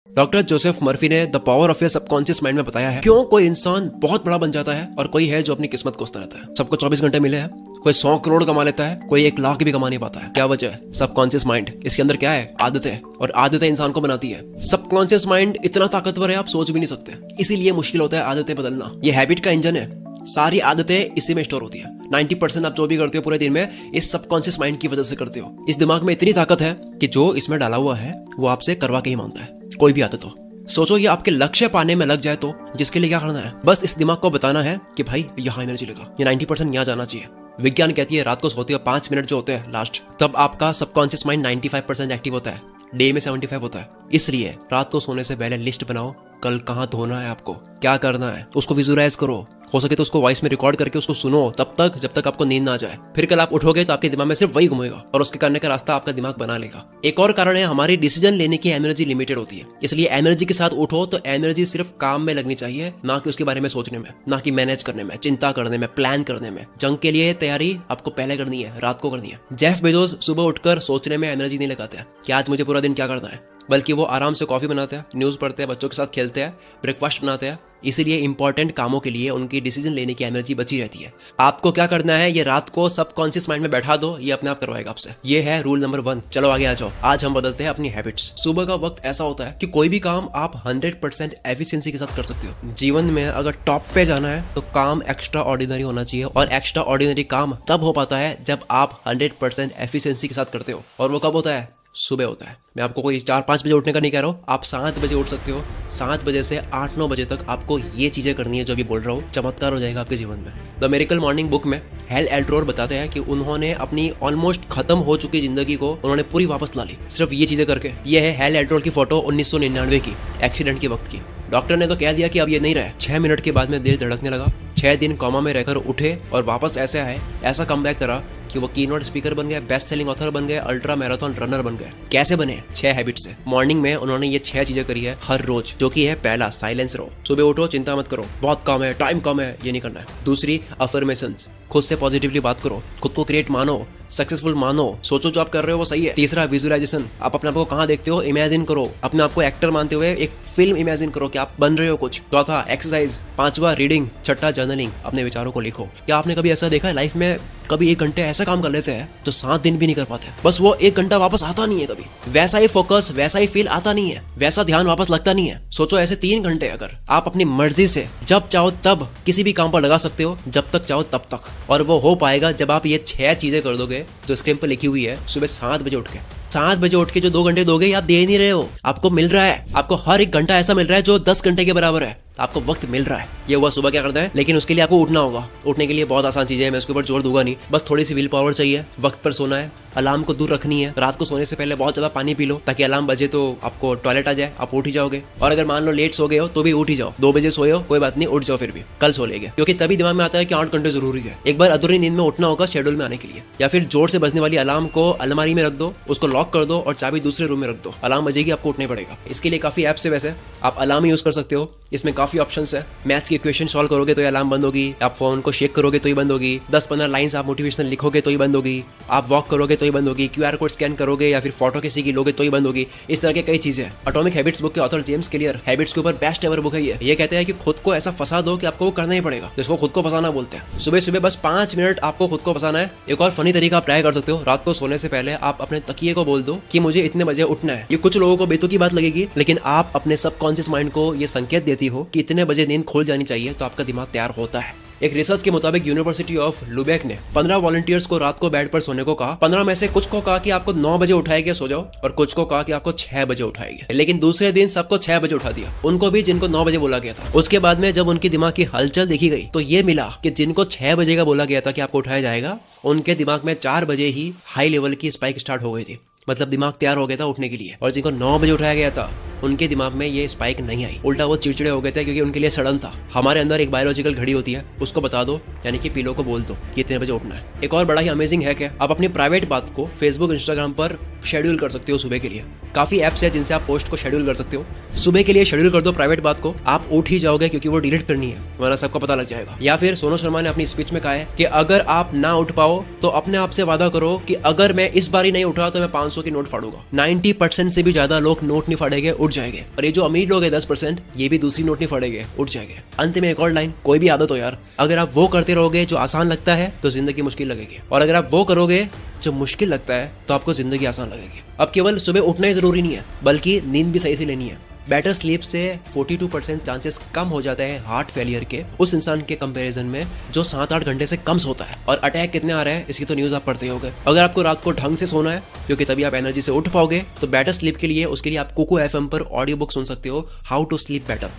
Doctor Joseph Murphy ने the power of your subconscious mind में बताया है क्यों कोई इंसान बहुत बड़ा बन जाता है और कोई है जो अपनी किस्मत कोसता रहता है। सबको 24 घंटे मिले हैं, कोई 100 करोड़ कमा लेता है, कोई 1 लाख भी कमा नहीं पाता है। क्या वजह है? Subconscious mind. इसके अंदर क्या है? आदतें, और आदतें इंसान को बनाती है। सबकॉन्शियस माइंड इतना ताकतवर है आप सोच भी नहीं सकते, इसीलिए मुश्किल होता है आदतें बदलना। ये हैबिट का इंजन है, सारी आदतें इसी में स्टोर होती है। 90% आप जो भी करते हो पूरे दिन में इस सबकॉन्शियस माइंड की वजह से करते हो। इस दिमाग में इतनी ताकत है कि जो इसमें डाला हुआ है वो आपसे करवा के ही मानता है, कोई भी आदत हो। सोचो ये आपके लक्ष्य पाने में लग जाए तो जिसके लिए क्या करना है? बस इस दिमाग को बताना है कि भाई यहाँ एनर्जी लगा, ये 90% यहाँ जाना चाहिए। विज्ञान कहती है रात को सोते हो 5 मिनट जो होते हैं लास्ट, तब आपका सबकॉन्शियस माइंड 95% एक्टिव होता है, डे में 75 होता है। इसलिए रात को सोने से पहले लिस्ट बनाओ, कल कहाँ धोना है, आपको क्या करना है, उसको विजुअलाइज करो। हो सके तो उसको वॉइस में रिकॉर्ड करके उसको सुनो तब तक जब तक आपको नींद ना आ जाए। फिर कल आप उठोगे तो आपके दिमाग में सिर्फ वही घूमेगा और उसके करने का रास्ता आपका दिमाग बना लेगा। एक और कारण है, हमारी डिसीजन लेने की एनर्जी लिमिटेड होती है, इसलिए एनर्जी के साथ उठो तो एनर्जी सिर्फ काम में लगनी चाहिए, ना कि उसके बारे में सोचने में, ना कि मैनेज करने में, चिंता करने में, प्लान करने में। जंग के लिए तैयारी आपको पहले करनी है, रात को करनी है। जेफ बेजोस सुबह उठकर सोचने में एनर्जी नहीं लगाते हैं कि आज मुझे पूरा दिन क्या करना है, बल्कि वो आराम से कॉफी बनाते हैं, न्यूज़ पढ़ते हैं, बच्चों के साथ खेलते हैं, ब्रेकफास्ट बनाते हैं। इसीलिए इंपॉर्टेंट कामों के लिए उनकी डिसीजन लेने की एनर्जी बची रहती है। आपको क्या करना है, ये रात को सबकॉन्शियस माइंड में बैठा दो, ये अपने आप करवाएगा आपसे। ये है रूल नंबर 1। चलो आगे आ जाओ। आज हम बदलते हैं अपनी हैबिट्स। सुबह का वक्त ऐसा होता है कि कोई भी काम आप 100% एफिशिएंसी के साथ कर सकते हो। जीवन में अगर टॉप पे जाना है तो काम एक्स्ट्रा ऑर्डिनरी होना चाहिए, और एक्स्ट्रा ऑर्डिनरी काम तब हो पाता है जब आप 100% एफिशिएंसी के साथ करते हो। और वो कब होता है? सुबह होता है। मैं आपको कोई 4-5 बजे उठने का नहीं कह रहा हूँ, आप 7 बजे उठ सकते हो। 7 बजे से 8-9 बजे तक आपको ये चीजें करनी है जो अभी बोल रहा हूँ, चमत्कार हो जाएगा आपके जीवन में। द मिरेकल मॉर्निंग बुक में हेल एल्ट्रोर बताते हैं कि उन्होंने अपनी ऑलमोस्ट खत्म हो चुकी जिंदगी को उन्होंने पूरी वापस ला ली, सिर्फ ये चीजें करके। ये है हेल एल्ट्रोर की फोटो 1999 की, एक्सीडेंट के वक्त की। डॉक्टर ने तो कह दिया कि अब ये नहीं रहे। 6 मिनट के बाद में दिल धड़कने लगा, 6 दिन कोमा में रहकर उठे और वापस ऐसे आए, ऐसा कमबैक करा कि वो कीनोट स्पीकर बन गए, बेस्ट सेलिंग ऑथर बन गए, अल्ट्रा मैराथन रनर बन गए। कैसे बने? 6 हैबिट से। मॉर्निंग में उन्होंने ये 6 चीजें करी है हर रोज, जो कि है पहला, साइलेंस रहो। सुबह उठो, चिंता मत करो, बहुत कम है, टाइम कम है, ये नहीं करना है। दूसरी, अफर्मेशंस, खुद से पॉजिटिवली बात करो, खुद को क्रिएट मानो, सक्सेसफुल मानो, सोचो जो आप कर रहे हो वो सही है। तीसरा, विजुअलाइजेशन, आप अपने आप को कहाँ देखते हो इमेजिन करो, अपने आप को एक्टर मानते हुए एक फिल्म इमेजिन करो कि आप बन रहे हो कुछ। चौथा, एक्सरसाइज। पांचवा, रीडिंग। छठा, जर्नलिंग, अपने विचारों को लिखो। क्या आपने कभी ऐसा देखा है लाइफ में, कभी 1 घंटे ऐसा काम कर लेते हैं तो 7 दिन भी नहीं कर पाते, बस वो 1 घंटा वापस आता नहीं है कभी। वैसा ही फोकस, वैसा ही फील आता नहीं है, वैसा ध्यान वापस लगता नहीं है। सोचो ऐसे 3 घंटे अगर आप अपनी मर्जी से जब चाहो तब किसी भी काम पर लगा सकते हो, जब तक चाहो तब तक, और वो हो पाएगा जब आप ये 6 चीजें कर दोगे जो स्क्रीन पर लिखी हुई है। सुबह 7 बजे उठ के, 7 बजे उठ के जो 2 घंटे दोगे आप दे नहीं रहे हो, आपको मिल रहा है। आपको हर 1 घंटा ऐसा मिल रहा है जो 10 घंटे के बराबर है, आपको वक्त मिल रहा है। ये हुआ सुबह क्या करना है, लेकिन उसके लिए आपको उठना होगा। उठने के लिए बहुत आसान चीजें हैं, मैं उसके ऊपर जोर दूंगा नहीं, बस थोड़ी सी विल पावर चाहिए। वक्त पर सोना है, अलार्म को दूर रखनी है, रात को सोने से पहले बहुत ज्यादा पानी पी लो ताकि अलार्म बजे तो आपको टॉयलेट आ जाए, आप उठ ही जाओगे। और अगर मान लो लेट सो गए हो तो भी उठ ही जाओ, 2 बजे सोए हो कोई बात नहीं, उठ जाओ, फिर भी कल सो लेंगे, क्योंकि तभी दिमाग में आता है कि 8 घंटे जरूरी है। एक बार अधूरी नींद में उठना होगा शेड्यूल में आने के लिए। या फिर जोर से बजने वाली अलार्म को अलमारी में रख दो, उसको लॉक कर दो और चाबी दूसरे रूम में रख दो, अलार्म बजेगी, आपको उठना पड़ेगा। इसके लिए काफी ऐप्स है, वैसे आप अलार्म यूज कर सकते हो, इसमें काफी ऑप्शंस है। मैथ्स की इक्वेशन सॉल्व करोगे तो ये अलार्म बंद होगी, आप फोन को शेक करोगे तो ही बंद होगी, 10-15 लाइंस आप मोटिवेशनल लिखोगे तो ही बंद होगी, आप वॉक करोगे तो ही बंद होगी, QR कोड स्कैन करोगे या फिर फोटो किसी की लोगे तो ही बंद होगी। इस तरह के कई चीजें। एटॉमिक हैबिट्स बुक के ऑथर जेम्स क्लियर हैबिट्स के ऊपर बेस्ट एवर बुक है ये कहते हैं कि खुद को ऐसा फंसा दो कि आपको वो करना ही पड़ेगा, जिसको खुद को फंसाना बोलते हैं। सुबह सुबह बस 5 मिनट आपको खुद को फंसाना है। एक और फनी तरीका आप ट्राई कर सकते हो, रात को सोने से पहले आप अपने तकिए को बोल दो कि मुझे इतने बजे उठना है। ये कुछ लोगों को बेतुकी बात लगेगी, लेकिन आप अपने सबकॉन्शियस माइंड को ये संकेत देती हो कि इतने बजे नींद खुल जानी चाहिए, तो आपका दिमाग तैयार होता है। एक रिसर्च के मुताबिक यूनिवर्सिटी ऑफ लुबेक ने 15 वॉलंटियर्स को रात को बेड पर सोने को कहा। 15 में से कुछ को कहा कि आपको 9 बजे उठाएंगे सो जाओ, और कुछ को कहा कि आपको 6 बजे उठाएंगे। लेकिन दूसरे दिन सबको 6 बजे उठा दिया, उनको भी जिनको 9 बजे बोला गया था। उसके बाद में जब उनकी दिमाग की हलचल देखी गई तो ये मिला कि जिनको 6 बजे का बोला गया था कि आपको उठाया जाएगा, उनके दिमाग में 4 बजे ही हाई लेवल की स्पाइक स्टार्ट हो गई थी, मतलब दिमाग तैयार हो गया था उठने के लिए। और जिनको 9 बजे उठाया गया था उनके दिमाग में ये स्पाइक नहीं आई, उल्टा वो चिड़चिड़े हो गए थे, क्योंकि उनके लिए सडन था। हमारे अंदर एक बायोलॉजिकल घड़ी होती है, उसको बता दो, यानी कि पिलो को बोल दो कि इतने बजे उठना है। एक और बड़ा ही अमेजिंग है कि आप अपनी प्राइवेट बात को फेसबुक, इंस्टाग्राम पर शेड्यूल कर सकते हो सुबह के लिए। काफी एप्स है जिनसे आप पोस्ट को शेड्यूल कर सकते हो। सुबह के लिए शेड्यूल कर दो प्राइवेट बात को, आप उठ ही जाओगे क्योंकि वो डिलीट करनी है, वरना सबको पता लग जाएगा। या फिर सोनू शर्मा ने अपनी स्पीच में कहा है कि अगर आप ना उठ पाओ तो अपने आप से वादा करो कि अगर मैं इस बार ही नहीं उठा तो मैं 500 की नोट फाड़ूंगा। 90% से भी ज्यादा लोग नोट नहीं फाड़ेंगे, उठ उठ जाएंगे। और ये जो अमीर लोग हैं 10%, ये भी दूसरी नोट नहीं फटेंगे, उठ जाएंगे। अंत में एक और लाइन, कोई भी आदत हो यार, अगर आप वो करते रहोगे जो आसान लगता है तो जिंदगी मुश्किल लगेगी, और अगर आप वो करोगे जो मुश्किल लगता है तो आपको जिंदगी आसान लगेगी। अब केवल सुबह उठना ही जरूरी नहीं है, बल्कि नींद भी सही से लेनी है। बेटर स्लीप से 42% चांसेस कम हो जाता है हार्ट फेलियर के उस इंसान के कंपैरिजन में जो 7-8 घंटे से कम सोता है। और अटैक कितने आ रहे हैं इसकी तो न्यूज़ आप पढ़ते ही होंगे। अगर आपको रात को ढंग से सोना है, क्योंकि तभी आप एनर्जी से उठ पाओगे, तो बेटर स्लीप के लिए उसके लिए आप कुकू एफएम पर ऑडियो बुक सुन सकते हो, हाउ टू स्लीप बेटर,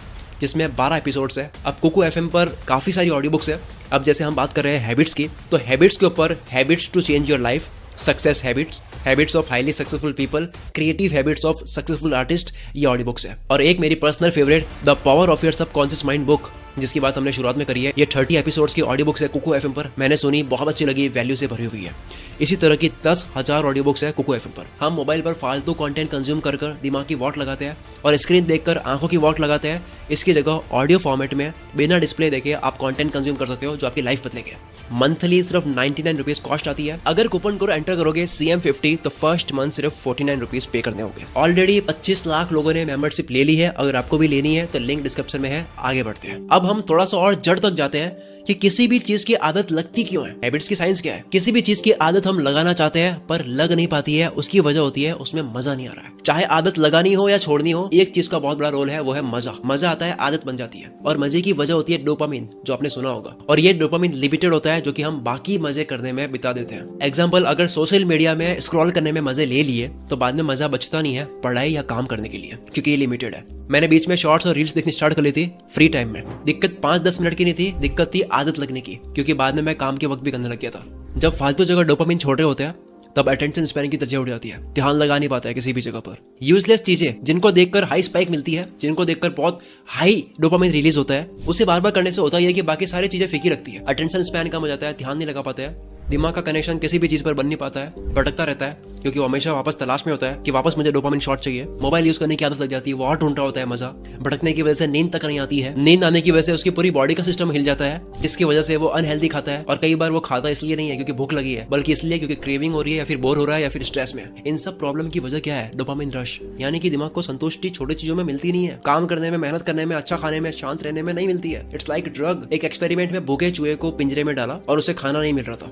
जिसमें 12 एपिसोड्स है। अब कुकू एफएम पर काफ़ी सारी ऑडियो बुक्स है। अब जैसे हम बात कर रहे हैं हैबिट्स की, तो हैबिट्स के ऊपर habits to change your life, success habits, habits of highly successful people, creative habits of successful artist, ये ऑडियो बुक्स है। और एक मेरी personal favourite, the power of your subconscious mind book, जिसकी बात हमने शुरुआत में करी है। ये 30 एपिसोड्स की ऑडियो बुक्स है कुकू एफएम पर। मैंने सुनी, बहुत अच्छी लगी, वैल्यू से भरी हुई है। इसी तरह की 10,000 ऑडियो बुक्स है कुकू एफएम पर। हम मोबाइल पर फालतू कंटेंट कंज्यूम कर दिमाग की वॉट लगाते हैं और स्क्रीन देखकर आंखों की वॉट लगाते हैं। इसकी जगह ऑडियो फॉर्मेट में बिना डिस्प्ले देखे आप कंटेंट कंज्यूम कर सकते हो जो आपकी लाइफ बदलेंगे। मंथली सिर्फ 99 रुपीज कॉस्ट आती है। अगर कूपन कोड एंटर करोगे CM50 तो फर्स्ट मंथ सिर्फ 49 रुपीज पे करने होंगे। ऑलरेडी 25 लाख लोगों ने मेंबरशिप ले ली है। अगर आपको भी लेनी है तो लिंक डिस्क्रिप्शन में है, आगे बढ़ते हैं। अब हम थोड़ा सा और जड़ तक जाते हैं कि किसी भी चीज की आदत लगती क्यों है। हैबिट्स की साइंस क्या है। किसी भी चीज की आदत हम लगाना चाहते हैं पर लग नहीं पाती है, उसकी वजह होती है उसमें मजा नहीं आ रहा है। चाहे आदत लगानी हो या छोड़नी हो, एक चीज का बहुत बड़ा रोल है, वो है मजा। मजा आता है, आदत बन जाती है, और मजे की वजह होती है डोपामिन, जो आपने सुना होगा। और ये डोपामिन लिमिटेड होता है, जो कि हम बाकी मजे करने में बिता देते हैं। एग्जाम्पल, अगर सोशल मीडिया में स्क्रॉल करने में मजे ले लिए तो बाद में मजा बचता नहीं है पढ़ाई या काम करने के लिए, क्योंकि ये लिमिटेड है। मैंने बीच में शॉर्ट्स और रील्स देखनी स्टार्ट कर ली थी फ्री टाइम में। दिक्कत 5-10 मिनट की नहीं थी, दिक्कत थी आदत लगने की, क्योंकि बाद में मैं काम के वक्त भी करने लग गया था। जब फालतू जगह डोपामिन छोड़ रहे होते हैं तब अटेंशन स्पैन की तरजीह उठ जाती है, ध्यान लगा नहीं पाता है किसी भी जगह पर। यूजलेस चीजें जिनको देखकर हाई स्पाइक मिलती है, जिनको देखकर बहुत हाई डोपामिन रिलीज होता है, उसे बार बार करने से होता है कि बाकी सारी चीजें फीकी रखती है। अटेंशन स्पैन कम हो जाता है, ध्यान नहीं लगा पाते हैं, दिमाग का कनेक्शन किसी भी चीज पर बन नहीं पाता है, भटकता रहता है, क्योंकि वो हमेशा वापस तलाश में होता है कि वापस मुझे डोपामिन शॉट चाहिए। मोबाइल यूज करने की आदत लग जाती है, वो और ढूंढ रहा होता है मजा। भटकने की वजह से नींद तक नहीं आती है, नींद आने की वजह से उसकी पूरी बॉडी का सिस्टम हिल जाता है, जिसकी वजह से वो अनहेल्दी खाता है। और कई बार वो खाता इसलिए नहीं है क्योंकि भूख लगी है, बल्कि इसलिए क्योंकि क्रेविंग हो रही है, या फिर बोर हो रहा है, या फिर स्ट्रेस में। इन सब प्रॉब्लम की वजह क्या है? डोपामिन रश, यानी कि दिमाग को संतुष्टि छोटी चीजों में मिलती नहीं है। काम करने में, मेहनत करने में, अच्छा खाने में, शांत रहने में नहीं मिलती है। It's like drug. एक एक्सपेरिमेंट में भूखे चूहे को पिंजरे में डाला और उसे खाना नहीं मिल रहा था।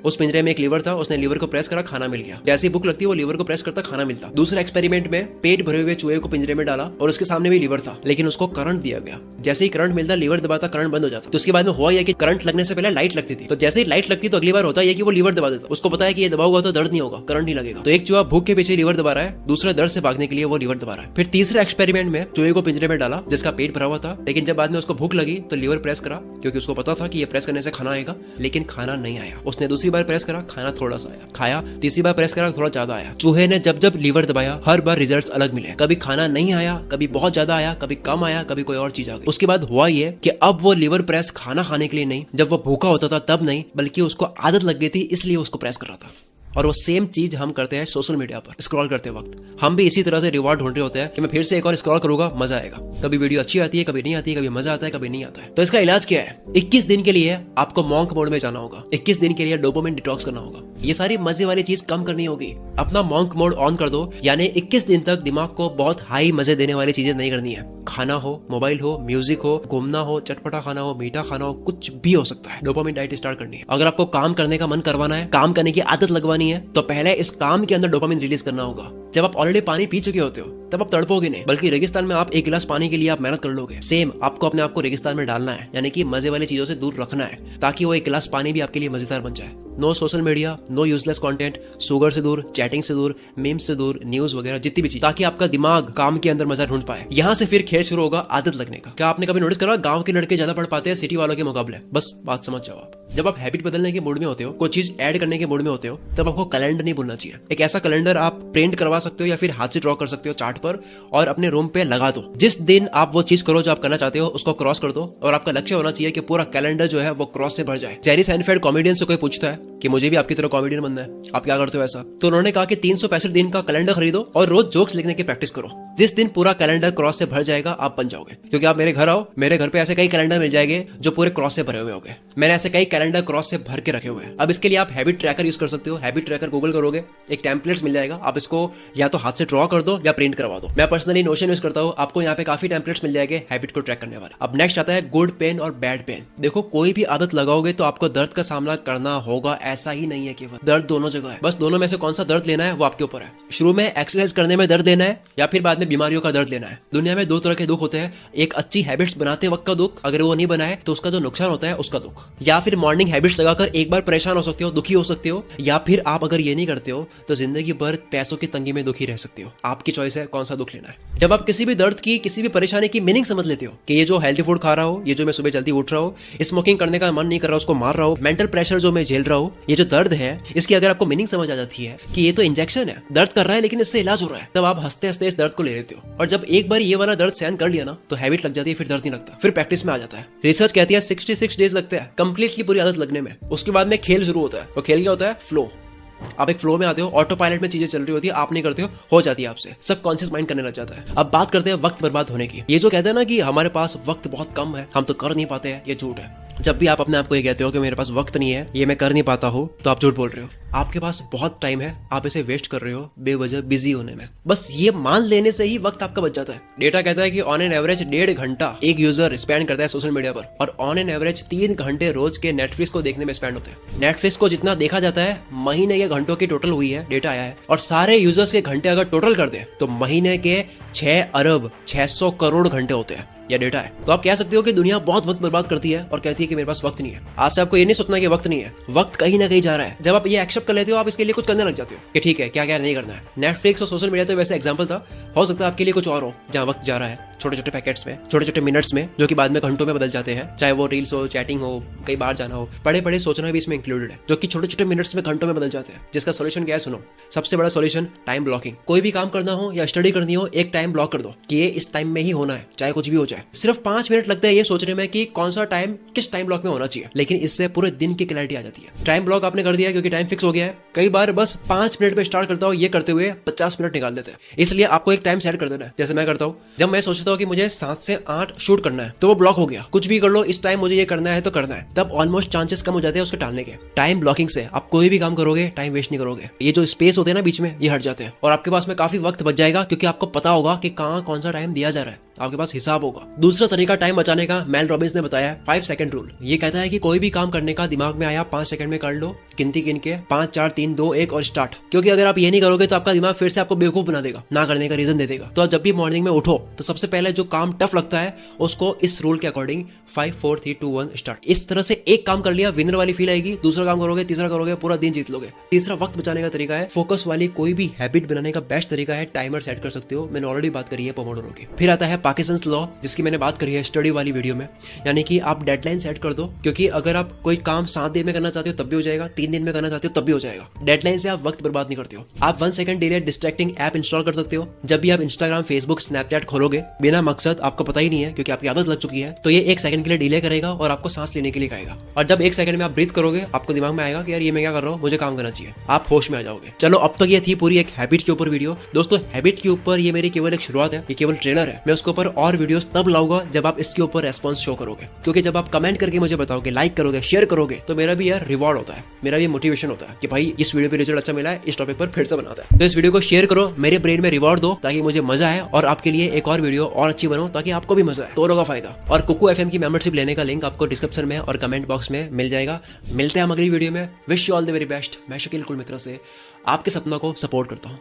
उस पिंजरे में एक लीवर था, उसने लीवर को प्रेस करा, खाना मिल गया। जैसी भूख लगती है वो लीवर को प्रेस करता, खाना मिलता। दूसरे एक्सपेरिमेंट में पेट भरे हुए चूहे को पिंजरे में डाला और उसके सामने भी लीवर था, लेकिन उसको करंट दिया गया। जैसे ही करंट मिलता, लीवर दबाता, करंट बंद हो जाता। तो उसके बाद में हुआ यह कि करंट लगने से पहले लाइट लगती थी, तो जैसे ही लाइट लगती तो अगली बार होता है कि वो लीवर दबा देता। उसको पता है कि ये दबा हुआ तो दर्द नहीं होगा, करंट नहीं लगेगा। तो एक चूहा भूख के पीछे लीवर दबा रहा है, दूसरा दर्द से भागने के लिए वो लीवर दबा रहा है। फिर तीसरे एक्सपेरिमेंट में चूहे को पिंजरे में डाला जिसका पेट भरा हुआ था, लेकिन जब बाद में उसको भूख लगी तो लीवर प्रेस करा, क्योंकि उसको पता था कि ये प्रेस करने से खाना आएगा, लेकिन खाना नहीं आया। उसने दूसरी बार प्रेस करा, खाना थोड़ा सा आया, खाया, तीसरी बार प्रेस करा, थोड़ा ज्यादा आया। चूहे ने जब जब लीवर दबाया हर बार रिजल्ट्स अलग मिले। कभी खाना नहीं आया, कभी बहुत ज्यादा आया, कभी कम आया, कभी कोई और चीज आ गई। उसके बाद हुआ ये कि अब वो लीवर प्रेस खाना खाने के लिए नहीं, जब वो भूखा होता था तब नहीं, बल्कि उसको आदत लग गई थी इसलिए उसको प्रेस कर रहा था। और वो सेम चीज हम करते हैं सोशल मीडिया पर स्क्रॉल करते वक्त। हम भी इसी तरह से रिवॉर्ड ढूंढ रहे होते हैं कि मैं फिर से एक और स्क्रॉल करूंगा, मजा आएगा। कभी वीडियो अच्छी आती है, कभी नहीं आती है, कभी मजा आता है, कभी नहीं आता है। तो इसका इलाज क्या है? 21 दिन के लिए आपको मॉन्क मोड में जाना होगा। 21 दिन के लिए डोपामिन डिटॉक्स करना होगा। ये सारी मजे वाली चीज कम करनी होगी। अपना मॉन्क मोड ऑन कर दो, यानी 21 दिन तक दिमाग को बहुत हाई मजे देने वाली चीजें नहीं करनी है। खाना हो, मोबाइल हो, म्यूजिक हो, घूमना हो, चटपटा खाना हो, मीठा खाना हो, कुछ भी हो सकता है। डोपामिन डाइट स्टार्ट करनी है। अगर आपको काम करने का मन करवाना है, काम करने की आदत लगवानी है, तो पहले इस काम के अंदर डोपामिन रिलीज करना होगा। जब आप ऑलरेडी पानी पी चुके होते हो तब आप तड़पोगे नहीं, बल्कि रेगिस्तान में आप 1 गिलास पानी के लिए आप मेहनत कर लोगे। सेम आपको अपने आप को रेगिस्तान में डालना है, यानी कि मजे वाली चीजों से दूर रखना है, ताकि वो 1 गिलास पानी भी आपके लिए मजेदार बन जाए। No social media, no useless content, sugar से दूर, चैटिंग से दूर, मीम्स से दूर, न्यूज वगैरह जितनी भी चीज, ताकि आपका दिमाग काम के अंदर मजा ढूंढ पाए। यहाँ से फिर खेल शुरू होगा आदत लगने का। क्या आपने कभी नोटिस करा गांव के लड़के ज्यादा पढ़ पाते हैं सिटी वालों के मुकाबले? बस बात समझ जाओ आप। जब आप हैबिट बदलने के मूड में होते हो, कोई चीज ऐड करने के मूड में होते हो, तब आपको कैलेंडर नहीं भूलना चाहिए। एक ऐसा कैलेंडर आप प्रिंट करवा सकते हो या फिर हाथ से ड्रॉ कर सकते हो चार्ट पर, और अपने रूम पे लगा दो। जिस दिन आप वो चीज करो जो आप करना चाहते हो, उसको क्रॉस कर दो, और आपका लक्ष्य होना चाहिए कि पूरा कैलेंडर जो है वो क्रॉस से भर जाए। जेरी साइनफेल्ड कॉमेडियन से कोई पूछता है कि मुझे भी आपकी तरह कॉमेडियन बनना है, आप क्या करते हो ऐसा? तो उन्होंने कहा कि 365 दिन का कैलेंडर खरीदो और रोज जोक्स लिखने की प्रैक्टिस करो। जिस दिन पूरा कैलेंडर क्रॉस से भर जाएगा आप बन जाओगे। क्योंकि आप मेरे घर आओ, मेरे घर पे ऐसे कई कैलेंडर मिल जाएंगे जो पूरे क्रॉस से भरे हुए होंगे। मैंने ऐसे कई कैलेंडर क्रॉस से भर के रखे हुए हैं। अब इसके लिए आप हैबिट ट्रैकर यूज कर सकते हो। हैबिट ट्रैकर गूगल करोगे, एक टेम्पलेट्स मिल जाएगा, आप इसको या तो हाथ से ड्रॉ कर दो या प्रिंट करवा दो। मैं पर्सनली नोशन यूज करता हूँ, आपको यहाँ पे काफी टेम्पलेट्स मिल जाएंगे हैबिट को ट्रैक करने वाले। अब नेक्स्ट आता है गुड पेन और बैड पेन। देखो कोई भी आदत लगाओगे तो आपको दर्द का सामना करना होगा, ऐसा ही नहीं है केवल दर्द दोनों जगह है। बस दोनों में से कौन सा दर्द लेना है वो आपके ऊपर है। शुरू में एक्सरसाइज करने में दर्द लेना है या फिर बाद में बीमारियों का दर्द लेना है। दुनिया में दो तरह के दुख होते हैं, एक अच्छी हैबिट्स बनाते वक्त का दुख, अगर वो नहीं बनाए तो उसका जो नुकसान होता है उसका दुख, या फिर मॉर्निंग हैबिट्स लगाकर एक बार परेशान हो सकते हो, दुखी हो सकते हो, या फिर आप अगर ये नहीं करते हो तो जिंदगी भर पैसों की तंगी में दुखी रह सकते हो। आपकी चॉइस है कौन सा दुख लेना है। जब आप किसी भी दर्द की, किसी भी परेशानी की मीनिंग समझ लेते हो कि ये जो हेल्थी फूड खा रहा हो, ये जो मैं सुबह जल्दी उठ रहा हूँ, स्मोकिंग करने का मन नहीं कर रहा उसको मार रहा हूँ, मेंटल प्रेशर जो मैं झेल रहा हूँ, ये जो दर्द है इसकी अगर आपको मीनिंग समझ आ जाती है कि ये तो इंजेक्शन है, दर्द कर रहा है लेकिन इससे इलाज हो रहा है, तब आप हंसते हंसते इस दर्द को ले लेते हो। और जब एक बार ये वाला दर्द सहन कर लिया ना तो हैबिट लग जाती है, फिर दर्द नहीं लगता, फिर प्रैक्टिस में आ जाता है। रिसर्च कहती है 66 डेज लगते हैं कंप्लीटली पूरी आदत लगने में। उसके बाद में खेल शुरू होता है। वो खेल क्या होता है? फ्लो। आप एक फ्लो में आते हो, ऑटो पायलट में चीजें चल रही होती है, आप नहीं करते हो जाती है आपसे, सबकॉन्शियस माइंड करने लग जाता है। अब बात करते हैं वक्त बर्बाद होने की। ये जो कहते हैं ना कि हमारे पास वक्त बहुत कम है, हम तो कर नहीं पाते हैं, ये झूठ है। जब भी आप अपने आप को ये कहते हो कि मेरे पास वक्त नहीं है, ये मैं कर नहीं पाता हूँ, तो आप झूठ बोल रहे हो। आपके पास बहुत टाइम है, आप इसे वेस्ट कर रहे हो बेवजह बिजी होने में। बस ये मान लेने से ही वक्त आपका बच जाता है। डेटा कहता है कि ऑन एन एवरेज 1.5 घंटा एक यूजर स्पेंड करता है सोशल मीडिया पर, और ऑन एन एवरेज 3 घंटे रोज के नेटफ्लिक्स को देखने में स्पेंड होते हैं। नेटफ्लिक्स को जितना देखा जाता है महीने के घंटों की टोटल हुई है, डेटा आया है, और सारे यूजर्स के घंटे अगर टोटल कर दे तो महीने के 6 अरब 600 करोड़ घंटे होते हैं, या डेटा है। तो आप कह सकते हो कि दुनिया बहुत वक्त बर्बाद करती है और कहती है कि मेरे पास वक्त नहीं है। आज से आपको ये नहीं सोचना कि वक्त नहीं है, वक्त कहीं ना कहीं जा रहा है। जब आप ये एक्सेप्ट कर लेते हो, आप इसके लिए कुछ करने लग जाते हो कि ठीक है क्या क्या नहीं करना है। नेटफ्लिक्स और सोशल मीडिया तो वैसे एग्जांपल था, हो सकता है आपके लिए कुछ और हो जहां वक्त जा रहा है छोटे छोटे पैकेट्स में, छोटे छोटे मिनट्स में, जो कि बाद में घंटों में बदल जाते हैं। चाहे वो रील्स हो, चैटिंग हो, कहीं बाहर जाना हो, पढ़े पढ़े सोचना भी इसमें इंक्लूडेड है, जो कि छोटे छोटे मिनट्स में घंटों में बदल जाते हैं। जिसका सोल्यूशन क्या है? सुनो, सबसे बड़ा सोल्यूशन टाइम ब्लॉकिंग। कोई भी काम करना हो या स्टडी करनी हो, एक टाइम ब्लॉक कर दो कि ये इस टाइम में ही होना है, चाहे कुछ भी हो जाए। सिर्फ 5 मिनट लगता है ये सोचने में कि कौन सा टाइम किस टाइम ब्लॉक में होना चाहिए, लेकिन इससे पूरे दिन की क्लैरिटी आ जाती है। टाइम ब्लॉक आपने कर दिया क्योंकि टाइम फिक्स हो गया है। कई बार बस 5 मिनट पे स्टार्ट करता हूँ, ये करते हुए 50 मिनट निकाल देते हैं। इसलिए आपको एक टाइम सेट कर देना है। जैसे मैं करता हूँ, जब मैं सोचता हूँ कि मुझे 7 से 8 शूट करना है तो वो ब्लॉक हो गया। कुछ भी कर लो, इस टाइम मुझे ये करना है तो करना है, तब ऑलमोस्ट चांसेस कम हो जाते हैं उसके टालने के। टाइम ब्लॉकिंग से आप कोई भी काम करोगे टाइम वेस्ट नहीं करोगे। ये जो स्पेस होते हैं ना बीच में, ये हट जाते हैं और आपके पास में काफी वक्त बच जाएगा, क्योंकि आपको पता होगा कि कहाँ कौन सा टाइम दिया जा रहा है, आपके पास हिसाब होगा। दूसरा तरीका टाइम बचाने का मेल रॉबिन्स ने बताया है 5 सेकंड रूल। ये कहता है कि कोई भी काम करने का दिमाग में आया 5 सेकंड में कर लो, गिनती गिन के 5 4 3 2 1 और स्टार्ट। क्योंकि अगर आप ये नहीं करोगे तो आपका दिमाग फिर से आपको बेवकूफ बना देगा, ना करने का रीजन दे देगा। तो जब भी मॉर्निंग में उठो तो सबसे पहले जो काम टफ लगता है उसको इस रूल के अकॉर्डिंग 5 4 3 2 1 स्टार्ट। इस तरह से एक काम कर लिया, विनर वाली फील आएगी। दूसरा काम करोगे, तीसरा करोगे, पूरा दिन जीत लोगे। तीसरा वक्त बचाने का तरीका है, फोकस वाली कोई भी हैबिट बनाने का बेस्ट तरीका है टाइमर सेट कर सकते हो। मैंने ऑलरेडी बात करी है पोमोडोरो की। फिर आता है पार्किंसंस लॉ, जिसकी मैंने बात करी है स्टडी वाली वीडियो में, यानी कि आप डेडलाइन सेट कर दो। क्योंकि अगर आप कोई काम 7 दिन में करना चाहते हो तब भी हो जाएगा, 3 दिन में करना चाहते हो तब भी हो जाएगा। डेडलाइन से आप वक्त बर्बाद नहीं करते हो। आप 1 second delay distracting app install कर सकते हो। जब भी आप इंस्टाग्राम, फेसबुक, स्नैपचैट खोलोगे बिना मकसद, आपको पता ही नहीं है क्योंकि आपकी आदत लग चुकी है, तो ये 1 सेकंड के लिए डिले करेगा और आपको सांस लेने के लिए कहेगा। और जब 1 सेकंड में आप ब्रीथ करोगे, आपको दिमाग में आएगा कि यार ये मैं क्या कर रहा हूँ, मुझे काम करना चाहिए। आप होश में आ जाओगे। चलो, अब तक ये थी पूरी एक हैबिट के ऊपर वीडियो। दोस्तों, हैबिट के ऊपर ये मेरी केवल एक शुरुआत है, ये केवल ट्रेलर है। मैं उसके ऊपर और वीडियोस तब लाऊंगा जब आप इसके ऊपर रेस्पॉन्स शो करोगे। क्योंकि जब आप कमेंट करके मुझे बताओगे, लाइक करोगे, शेयर करोगे, तो मेरा भी यार रिवॉर्ड होता है, मेरा भी मोटिवेशन होता है कि भाई इस वीडियो पे रिजल्ट अच्छा मिला है, इस टॉपिक पर फिर से बनाता है। तो इस वीडियो को शेयर करो, मेरे ब्रेन में रिवॉर्ड दो ताकि मुझे मजा आए और आपके लिए एक और वीडियो और अच्छी बनाऊं ताकि आपको भी मजा आए, दोनों का फायदा। और कुकू एफएम की मेंबरशिप लेने का लिंक आपको डिस्क्रिप्शन में और कमेंट बॉक्स में मिल जाएगा। मिलते हैं हम अगली वीडियो में। Wish you all the very best. मैं शकील कुल मित्रा से आपके सपनों को सपोर्ट करता हूँ।